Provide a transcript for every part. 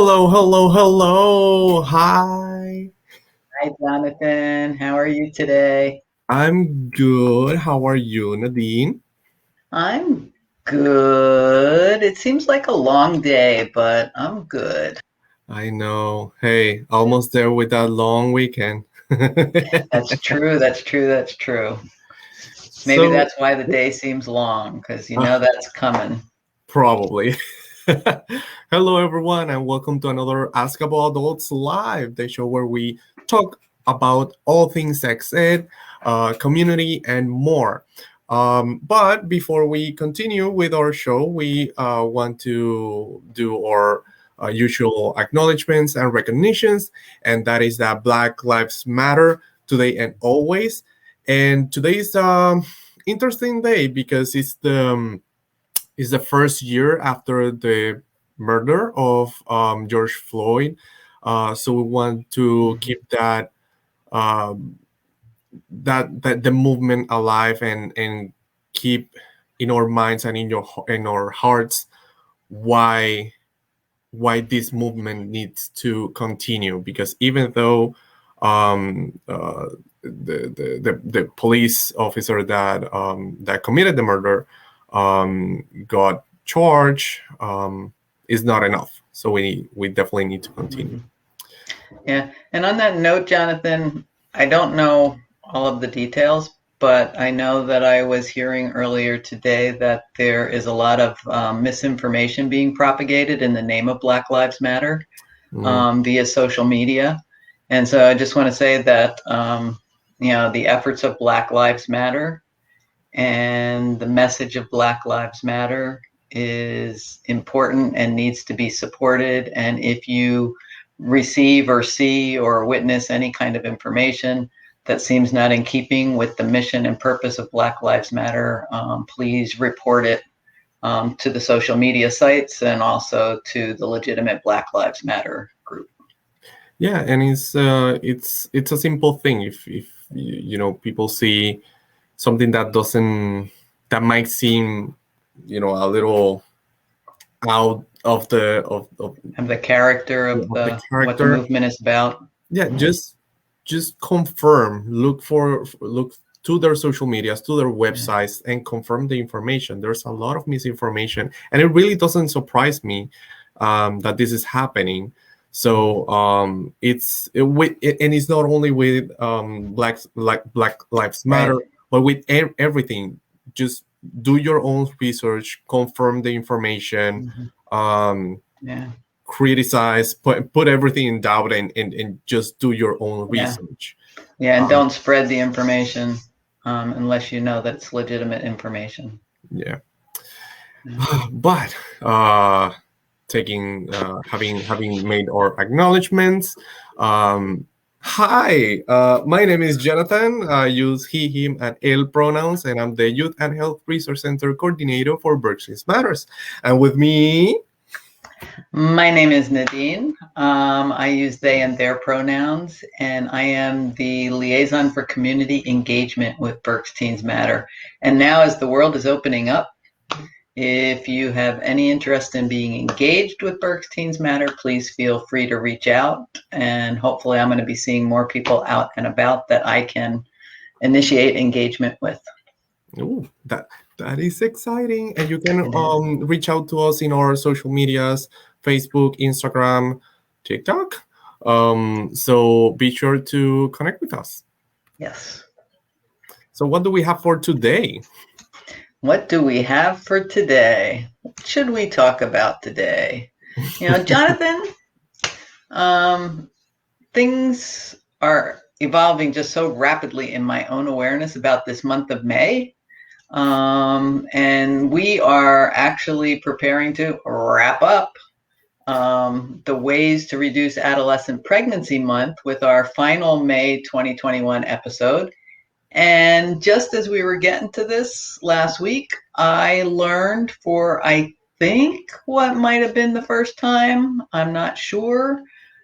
Hello, hello, hello. Hi. Hi, Jonathan. How are you today? I'm good. How are you, Nadine? I'm good. It seems like a long day, but I'm good. I know. Hey, almost there with that long weekend. That's true. That's true. That's true. Maybe So, that's why the day seems long, because you know uh, that's coming. probably. Hello, everyone, and welcome to another Askable Adults Live, the show where we talk about all things sex ed, community, and more. But before we continue with our show, we want to do our usual acknowledgments and recognitions, and that is that Black Lives Matter today and always. And today's interesting day because it's the first year after the murder of George Floyd. So we want to Mhm. keep um, that the movement alive and keep in our minds and in our hearts why this movement needs to continue, because even though um, uh, the police officer that committed the murder got charged, is not enough. So we definitely need to continue. Mhm. Yeah. And on that note, Jonathan, I don't know all of the details, but I know that I was hearing earlier today that there is a lot of misinformation being propagated in the name of Black Lives Matter. Mm, Via social media. And so I just want to say that, the efforts of Black Lives Matter and the message of Black Lives Matter is important and needs to be supported. And if you receive or see or witness any kind of information that seems not in keeping with the mission and purpose of Black Lives Matter, please report it to the social media sites and also to the legitimate Black Lives Matter group. yeah, and it's a simple thing. If people see something that might seem a little out And the character of of the the what the character. movement is about. Yeah, just confirm, look to their social medias, to their Yeah. websites, and confirm the information. There's a lot of misinformation, and it really doesn't surprise me that this is happening. So and it's not only with Black Lives Matter, Right. but with everything. Just do your own research, confirm the information, Mhm. um, Yeah. criticize, put everything in doubt, and just do your own Yeah. research. Yeah. And Um, don't spread the information unless you know that it's legitimate information. yeah, Yeah. but taking having made our acknowledgments. Hi, my name is Jonathan. I use he, him, and el pronouns, and I'm the Youth and Health Resource Center coordinator for Berkshire Matters. And with me, My name is Nadine. I use they and their pronouns, and I am the liaison for community engagement with Berks Teens Matter. And now, as the world is opening up, if you have any interest in being engaged with Berks Teens Matter, please feel free to reach out. And hopefully, I'm going to be seeing more people out and about that I can initiate engagement with. oh, that is exciting, and you can It is. reach out to us in our social medias: Facebook, Instagram, TikTok. So be sure to connect with us. Yes. So what do we have for today? What do we have for today? What should we talk about today? Jonathan, um, things are evolving just so rapidly in my own awareness about this month of May. And we are actually preparing to wrap up the ways to reduce adolescent pregnancy month with our final May 2021 episode. And just as we were getting to this last week, I learned for, I think, what might have been the first time. I'm not sure.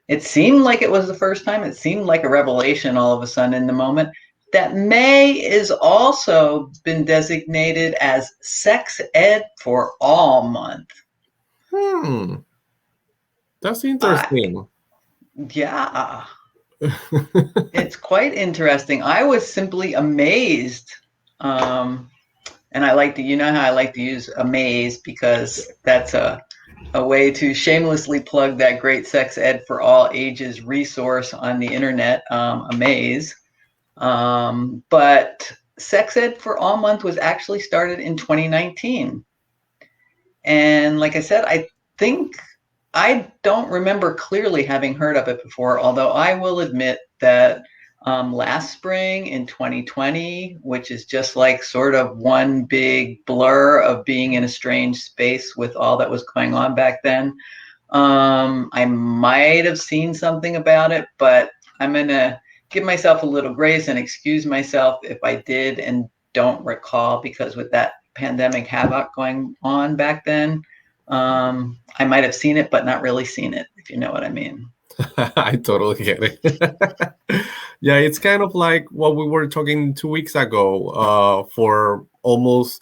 It seemed like it was the first time. It seemed like a revelation all of a sudden in the moment that May is also been designated as Sex Ed for All Month. Hmm. That's I, interesting. yeah, it's quite interesting. I was simply amazed. Um, and I like to, you know how I like to use amaze because that's a way to shamelessly plug that great sex ed for all ages resource on the internet, Amaze. But Sex Ed for All Month was actually started in 2019. And like I said, think I don't remember clearly having heard of it before, although I will admit that last spring in 2020, which is just like sort of one big blur of being in a strange space with all that was going on back then, I might have seen something about it, but I'm going to give myself a little grace and excuse myself if I did and don't recall, because with that pandemic havoc going on back then, I might have seen it, but not really seen it, if you know what I mean. I totally get it. Yeah, it's kind of like what we were talking 2 weeks ago. For almost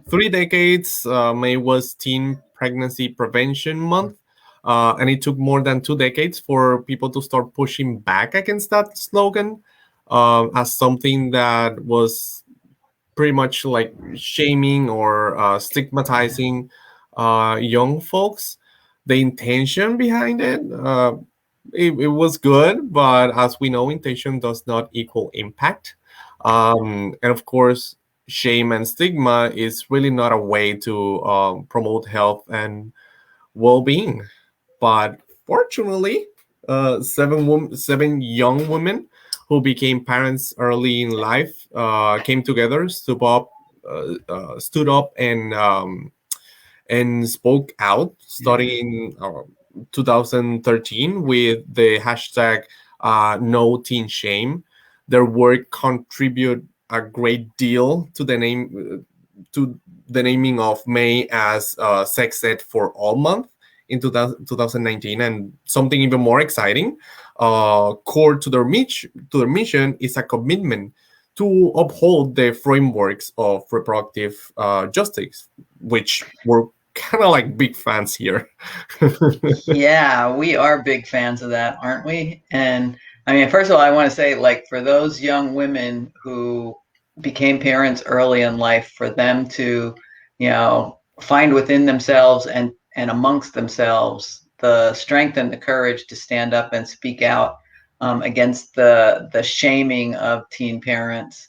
3 decades, May was Teen Pregnancy Prevention Month. And it took more than 2 decades for people to start pushing back against that slogan as something that was pretty much like shaming or stigmatizing young folks. The intention behind it was good, but as we know, intention does not equal impact. And of course, shame and stigma is really not a way to promote health and well-being. But fortunately, seven young women who became parents early in life came together, stood up, and spoke out, starting 2013 with the hashtag No Teen Shame. Their work contribute a great deal to to the naming of May as Sex Ed for All Month in 2019. And something even more exciting, core to their mission is a commitment to uphold the frameworks of reproductive justice, which we're kind of like big fans here. Yeah, we are big fans of that, aren't we? And I mean, first of all, I want to say, like, for those young women who became parents early in life, for them to, find within themselves and amongst themselves the strength and the courage to stand up and speak out against the shaming of teen parents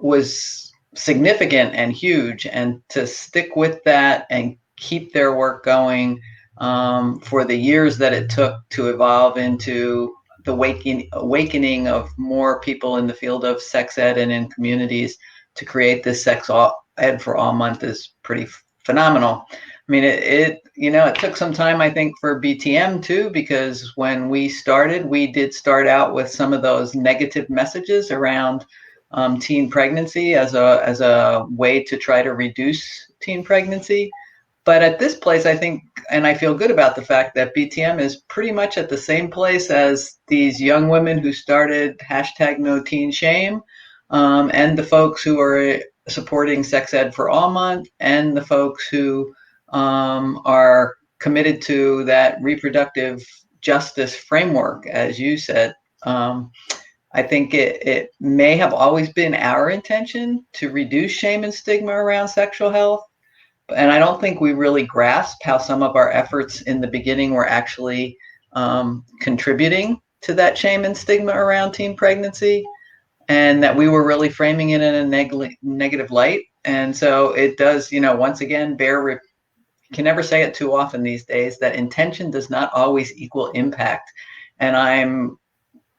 was significant and huge. And to stick with that and keep their work going for the years that it took to evolve into the awakening of more people in the field of sex ed and in communities to create this ed for all month is pretty phenomenal. I mean, it took some time, I think, for BTM too, because when we started, we did start out with some of those negative messages around teen pregnancy as a way to try to reduce teen pregnancy. But at this place, I think, and I feel good about the fact that BTM is pretty much at the same place as these young women who started hashtag No Teen Shame, and the folks who are supporting Sex Ed for All Month, and the folks who are committed to that reproductive justice framework, as you said. I think it may have always been our intention to reduce shame and stigma around sexual health. And I don't think we really grasped how some of our efforts in the beginning were actually contributing to that shame and stigma around teen pregnancy, and that we were really framing it in a negative light. And so it does, once again, can never say it too often these days, that intention does not always equal impact. And I'm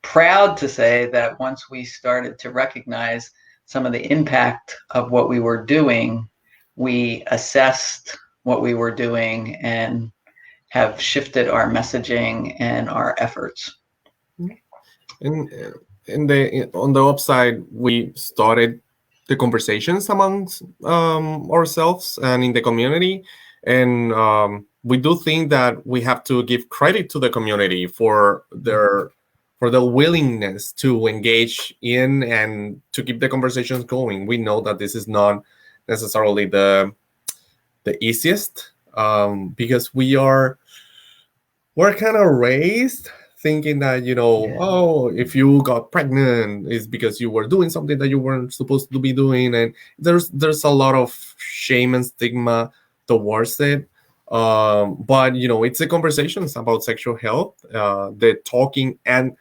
proud to say that once we started to recognize some of the impact of what we were doing, we assessed what we were doing and have shifted our messaging and our efforts. And on the upside, we started the conversations amongst ourselves and in the community, and we do think that we have to give credit to the community for the willingness to engage in and to keep the conversations going. We know that this is not necessarily the easiest, because we are we're kind of raised thinking that, Yeah. oh, if you got pregnant, it's because you were doing something that you weren't supposed to be doing, and there's a lot of shame and stigma towards it. But it's a conversations about sexual health, the talking and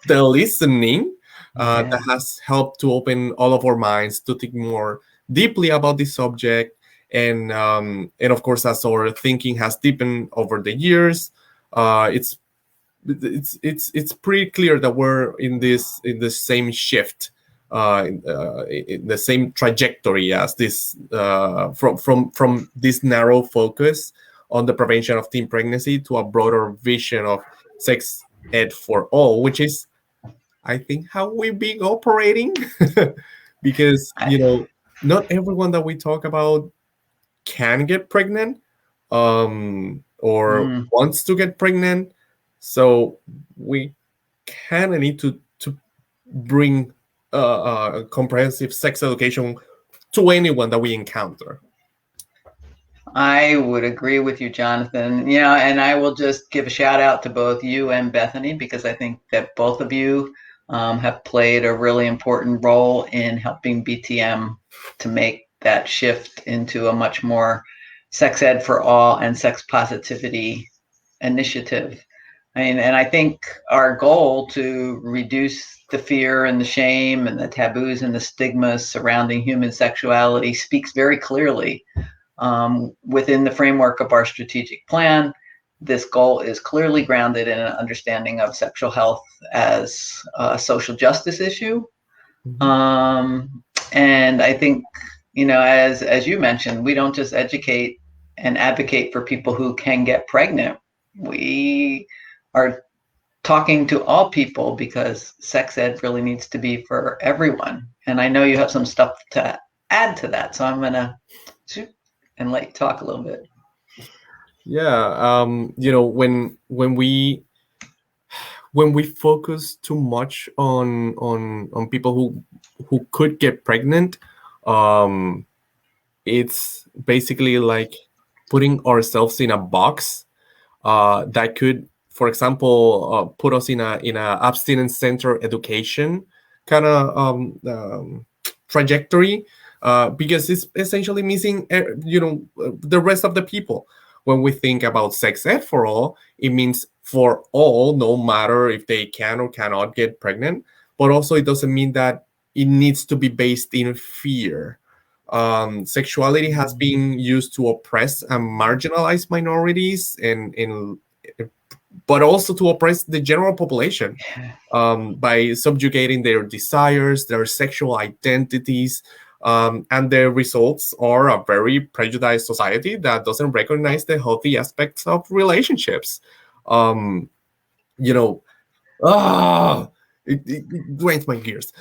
the listening, that Yeah. has helped to open all of our minds to think more deeply about this subject. And of course, as our thinking has deepened over the years, it's it's pretty clear that we're in the same shift, in the same trajectory as this, from this narrow focus on the prevention of teen pregnancy to a broader vision of sex ed for all, which is, I think, how we've been operating. Because I, not everyone that we talk about can get pregnant, or mm, wants to get pregnant. So we kind of need to bring comprehensive sex education to anyone that we encounter. I would agree with you, Jonathan. And I will just give a shout out to both you and Bethany because I think that both of you have played a really important role in helping BTM to make that shift into a much more sex ed for all and sex positivity initiative. And I think our goal to reduce the fear and the shame and the taboos and the stigmas surrounding human sexuality speaks very clearly within the framework of our strategic plan. This goal is clearly grounded in an understanding of sexual health as a social justice issue. Mhm. Um, and I think, as you mentioned, we don't just educate and advocate for people who can get pregnant. We are talking to all people because sex ed really needs to be for everyone. And I know you have some stuff to add to that, so I'm gonna shoot and let you talk a little bit. Yeah, when we focus too much on people who could get pregnant, um, it's basically like putting ourselves in a box, that could, for example, put us in a abstinence center education kind of, trajectory, because it's essentially missing, the rest of the people. When we think about sex ed for all, it means for all, no matter if they can or cannot get pregnant. But also, it doesn't mean that it needs to be based in fear. Sexuality has been used to oppress and marginalize minorities, and but also to oppress the general population, by subjugating their desires, their sexual identities, and the results are a very prejudiced society that doesn't recognize the healthy aspects of relationships. Um, you know, ah, it grinds my gears.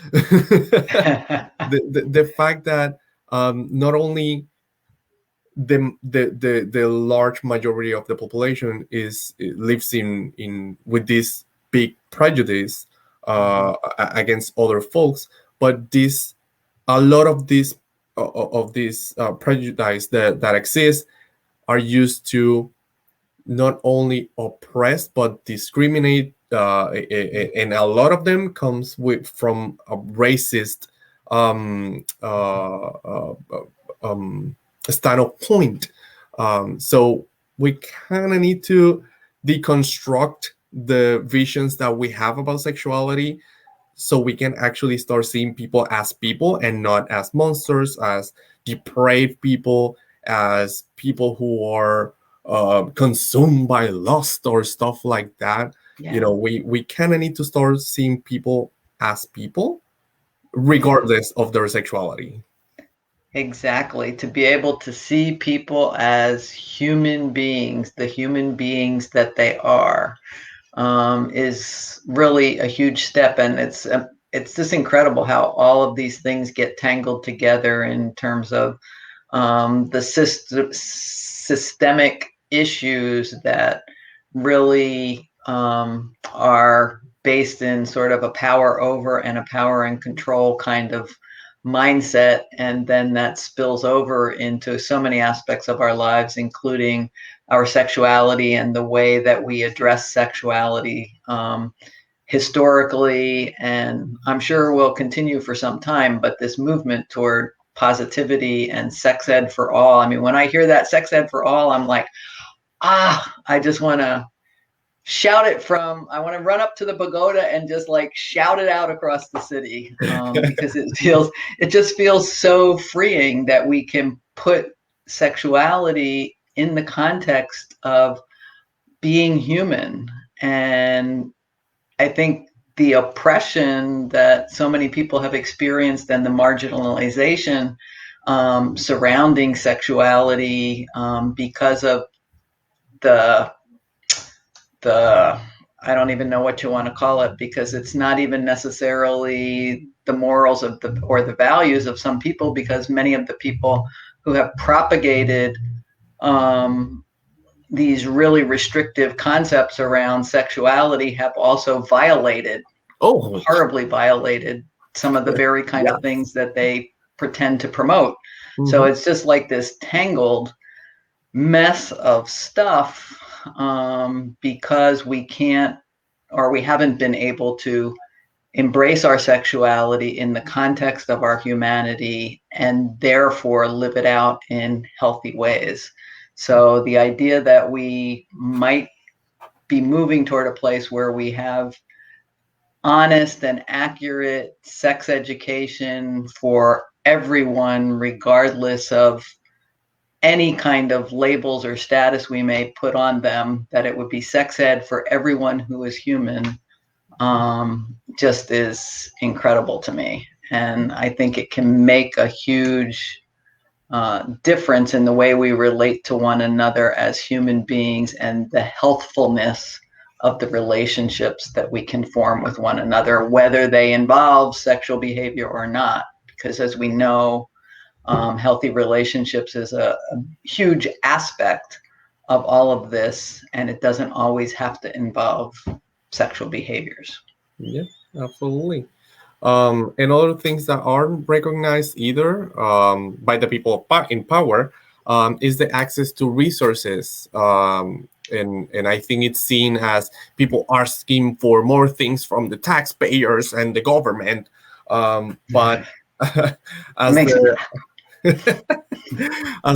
The fact that, not only the large majority of the population lives in with this big prejudice, against other folks, but this a lot of these prejudice that exist are used to not only oppress but discriminate, and a lot of them comes from a racist, standpoint. So we kind of need to deconstruct the visions that we have about sexuality, so we can actually start seeing people and not as monsters, as depraved people, as people who are, consumed by lust or stuff like that. Yeah, We kind of need to start seeing people as people, yeah, regardless of their sexuality. exactly. To be able to see people as human beings, the human beings that they are, is really a huge step. And it's just incredible how all of these things get tangled together in terms of the systemic issues that really are based in sort of a power over and a power and control kind of mindset, and then that spills over into so many aspects of our lives, including our sexuality and the way that we address sexuality historically, and I'm sure will continue for some time, but this movement toward positivity and sex ed for all. I mean, when I hear that sex ed for all, I'm like, I just want to shout it I want to run up to the pagoda and just like shout it out across the city, because it just feels so freeing that we can put sexuality in the context of being human. And I think the oppression that so many people have experienced and the marginalization surrounding sexuality because of the I don't even know what you want to call it, because it's not even necessarily the morals of or the values of some people, because many of the people who have propagated these really restrictive concepts around sexuality have also horribly violated some of the very kind of things that they pretend to promote. Mm-hmm. So it's just like this tangled mess of stuff, because we haven't been able to embrace our sexuality in the context of our humanity and therefore live it out in healthy ways. So the idea that we might be moving toward a place where we have honest and accurate sex education for everyone, regardless of any kind of labels or status we may put on them, that it would be sex ed for everyone who is human, just is incredible to me. And I think it can make a huge difference in the way we relate to one another as human beings and the healthfulness of the relationships that we can form with one another, whether they involve sexual behavior or not. Because as we know, healthy relationships is a huge aspect of all of this, and it doesn't always have to involve sexual behaviors. Yeah, absolutely. And other things that aren't recognized either by the people in power is the access to resources. And I think it's seen as people asking for more things from the taxpayers and the government. But as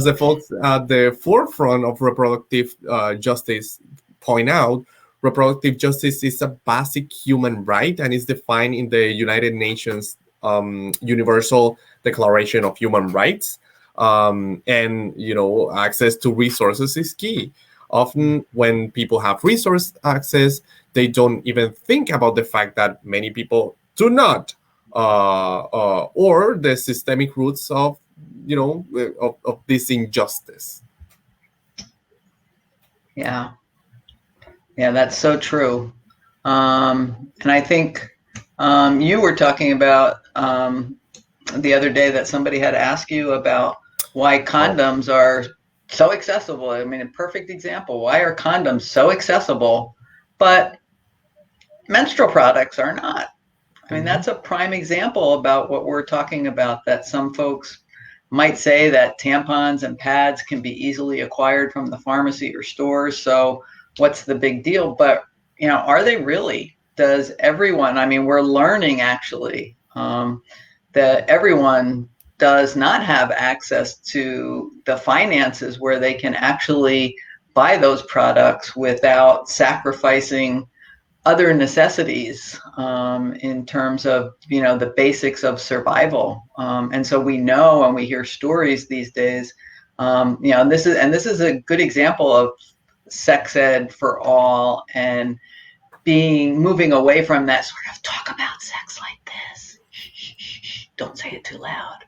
the folks at the forefront of reproductive justice point out, reproductive justice is a basic human right and is defined in the United Nations Universal Declaration of Human Rights. And, access to resources is key. Often when people have resource access, they don't even think about the fact that many people do not, or the systemic roots of this injustice. Yeah, that's so true. And I think you were talking about the other day that somebody had asked you about why condoms are so accessible. I mean, a perfect example. Why are condoms so accessible, but menstrual products are not? I mean, that's a prime example about what we're talking about, that some folks might say that tampons and pads can be easily acquired from the pharmacy or stores. So what's the big deal? But, are they really? Does everyone, we're learning actually that everyone does not have access to the finances where they can actually buy those products without sacrificing other necessities in terms of the basics of survival, and so we know, and we hear stories these days. This is a good example of sex ed for all, and moving away from that sort of talk about sex like this. Shh, don't say it too loud.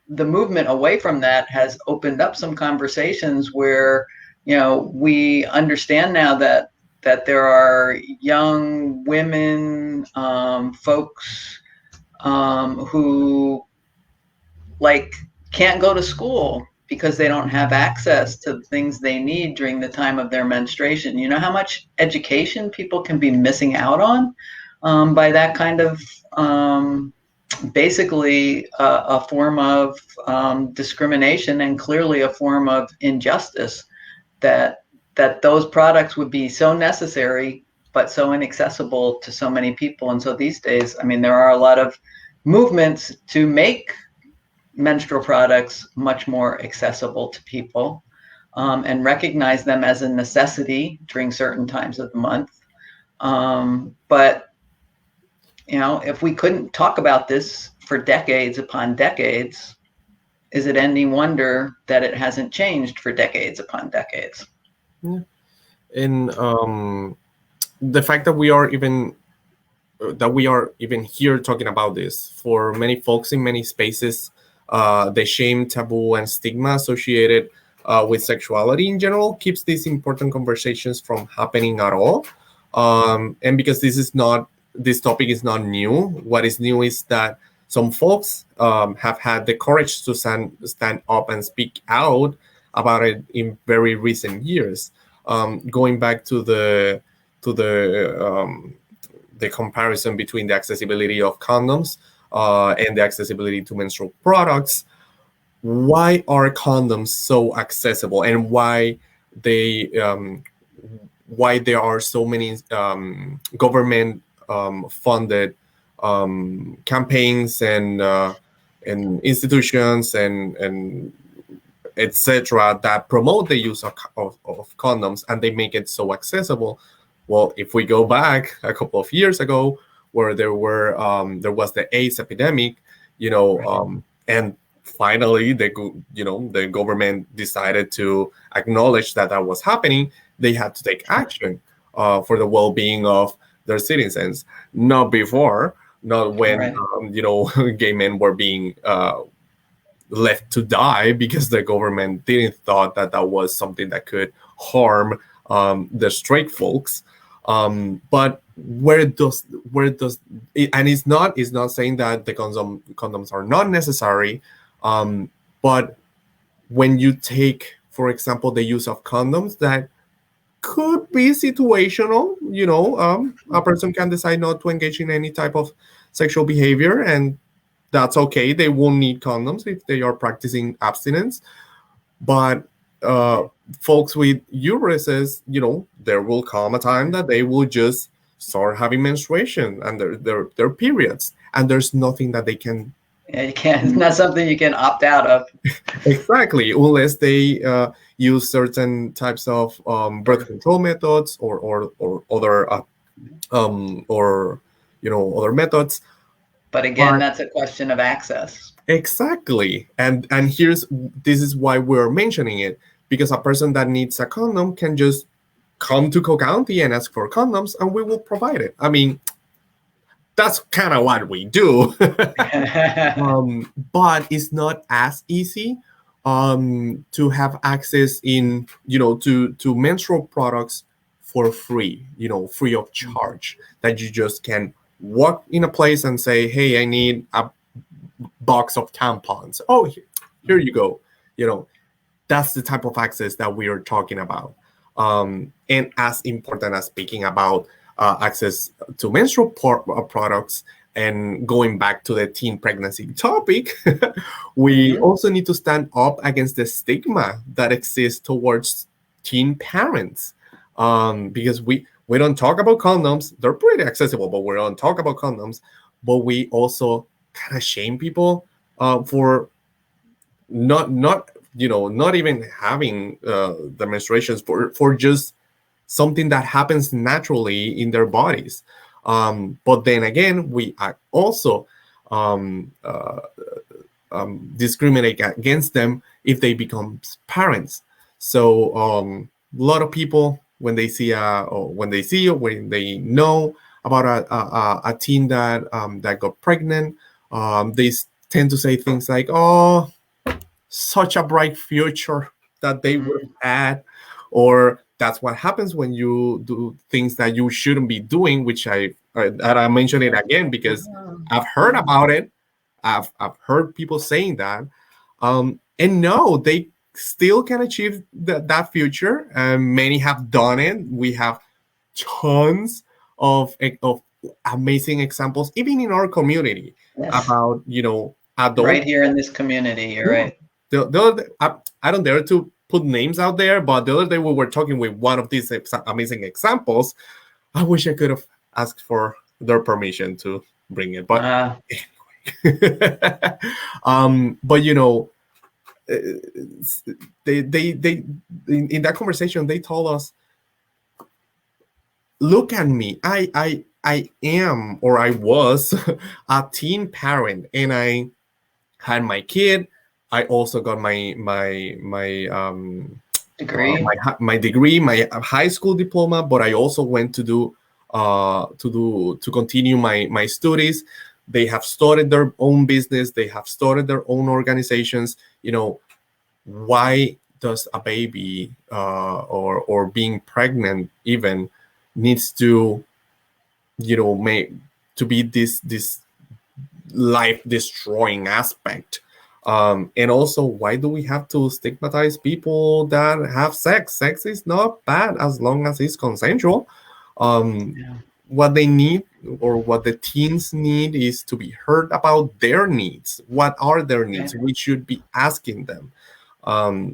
The movement away from that has opened up some conversations where we understand now that there are young women, folks who can't go to school because they don't have access to the things they need during the time of their menstruation. You know how much education people can be missing out on by that kind of basically a form of discrimination and clearly a form of injustice, that those products would be so necessary but so inaccessible to so many people. And so these days, I mean, there are a lot of movements to make menstrual products much more accessible to people, and recognize them as a necessity during certain times of the month. But if we couldn't talk about this for decades upon decades, is it any wonder that it hasn't changed for decades upon decades? Yeah. And the fact that we are even here talking about this, for many folks in many spaces, the shame, taboo, and stigma associated with sexuality in general keeps these important conversations from happening at all. And because this topic is not new, what is new is that some folks have had the courage to stand up and speak out about it in very recent years. Going back to the comparison between the accessibility of condoms and the accessibility to menstrual products. Why are condoms so accessible, and why there are so many government funded campaigns and institutions and etc. that promote the use of condoms, and they make it so accessible? Well, if we go back a couple of years ago, where there was the AIDS epidemic, and finally the government decided to acknowledge that was happening. They had to take action for the well-being of their citizens. Not before, not when Right. gay men were being left to die because the government didn't thought that was something that could harm the straight folks. But where does it, and it's not saying that the condoms are not necessary, but when you take, for example, the use of condoms, that could be situational. A person can decide not to engage in any type of sexual behavior, and that's okay. They won't need condoms if they are practicing abstinence. But folks with uteruses, there will come a time that they will just start having menstruation and their periods, and there's nothing that they can. Yeah, you can't. It's not something you can opt out of. Exactly, unless they use certain types of birth control methods or other or other methods. But again, that's a question of access. Exactly. And this is why we're mentioning it, because a person that needs a condom can just come to Cook County and ask for condoms, and we will provide it. I mean, that's kind of what we do. But it's not as easy to have access to menstrual products for free, free of charge, that you just can walk in a place and say, hey, I need a box of tampons. Oh, here you go. That's the type of access that we are talking about. And as important as speaking about access to menstrual products, and going back to the teen pregnancy topic, we also need to stand up against the stigma that exists towards teen parents, because we don't talk about condoms. They're pretty accessible, but we don't talk about condoms. But we also kind of shame people for not even having the menstruations, for just something that happens naturally in their bodies. But then again, we are also discriminate against them if they become parents. So a lot of people, when they see or when they know about a teen that got pregnant, they tend to say things like, "Oh, such a bright future that they would have had," or that's what happens when you do things that you shouldn't be doing, which I mention it again because I've heard about it. I've heard people saying that, and no, they still can achieve that future. Many have done it. We have tons of amazing examples, even in our community, Yes. about Right adult. here in this community, you're right. The other, I don't dare to put names out there, but the other day we were talking with one of these amazing examples. I wish I could have asked for their permission to bring it, but Uh, but uh, they in that conversation they told us, look at me, I am, or I was a teen parent, and I had my kid. I also got degree. my degree, my high school diploma, but I also went to continue my studies. They have started their own business. They have started their own organizations. Why does a baby, or being pregnant even, needs to, make to be this life destroying aspect? And also, why do we have to stigmatize people that have sex is not bad as long as it's consensual. um, Yeah. what they need, or what the teens need, is to be heard about their needs. What are their Right. needs? We should be asking them.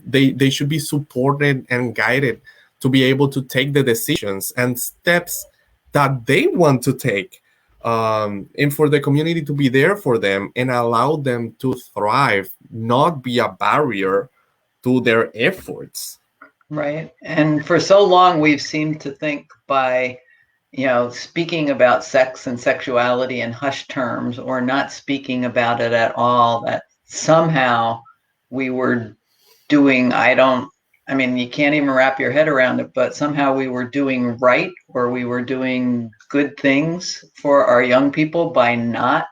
They should be supported and guided to be able to take the decisions and steps that they want to take, and for the community to be there for them and allow them to thrive, not be a barrier to their efforts. Right. And for so long, we've seemed to think by, speaking about sex and sexuality in hushed terms or not speaking about it at all, that somehow we were doing, I mean, you can't even wrap your head around it, but somehow we were doing right, or we were doing good things for our young people by not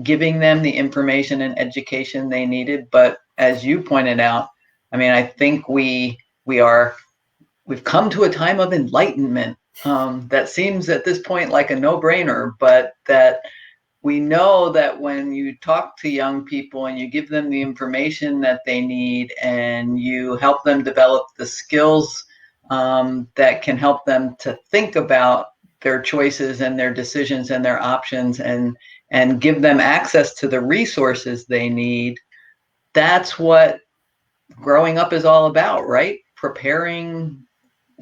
giving them the information and education they needed. But as you pointed out, I mean, I think we are we've come to a time of enlightenment, that seems at this point like a no-brainer, but that we know that when you talk to young people and you give them the information that they need and you help them develop the skills, that can help them to think about their choices and their decisions and their options, and give them access to the resources they need, that's what growing up is all about, right? Preparing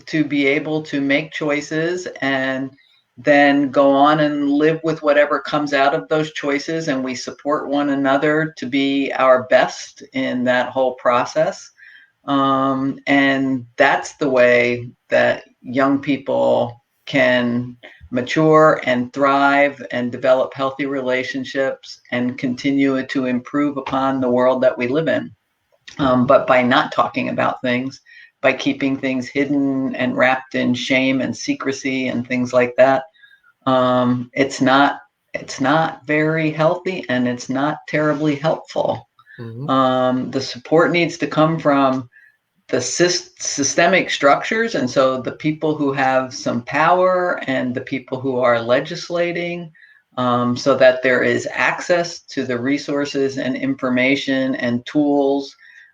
to be able to make choices and then go on and live with whatever comes out of those choices. And we support one another to be our best in that whole process. And that's the way that young people can mature and thrive and develop healthy relationships and continue to improve upon the world that we live in. But by not talking about things, by keeping things hidden and wrapped in shame and secrecy and things like that, it's not very healthy, and it's not terribly helpful. Mhm. The support needs to come from the systemic structures, and so the people who have some power and the people who are legislating, so that there is access to the resources and information and tools,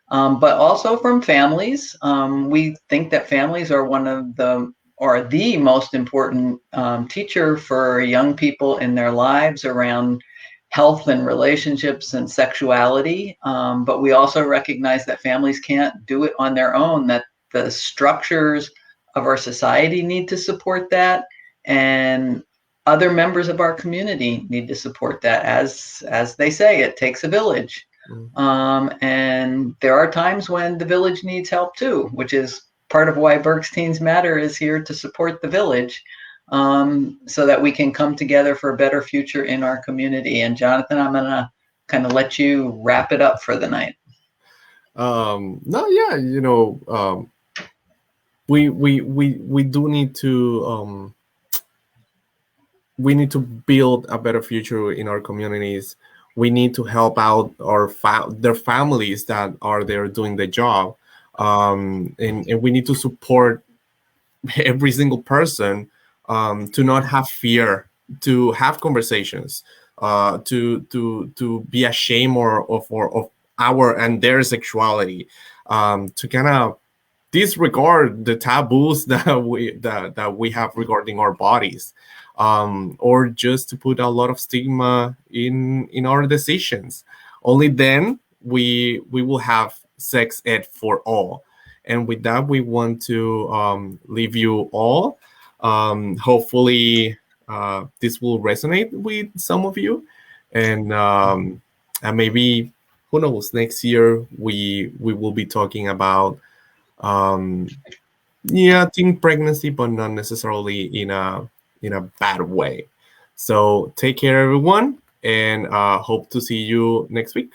but also from families. We think that families are one of the or the most important teacher for young people in their lives around health and relationships and sexuality. But we also recognize that families can't do it on their own, that the structures of our society need to support that, and other members of our community need to support that. As they say, it takes a village. Mhm. And there are times when the village needs help too, which is part of why Berks Teens Matter is here to support the village, so that we can come together for a better future in our community. And Johnathan, I'm going to kind of let you wrap it up for the night. No, yeah, we do need to, we need to build a better future in our communities. We need to help out their families that are there doing the job, and we need to support every single person, to not have fear, to have conversations, to be ashamed of our and their sexuality, to kind of disregard the taboos that we have regarding our bodies, or just to put a lot of stigma in our decisions. Only then we will have sex ed for all. And with that, we want to leave you all. Hopefully, this will resonate with some of you, and maybe, who knows, next year we will be talking about um, yeah, teen pregnancy, but not necessarily in a bad way. So take care, everyone, and hope to see you next week.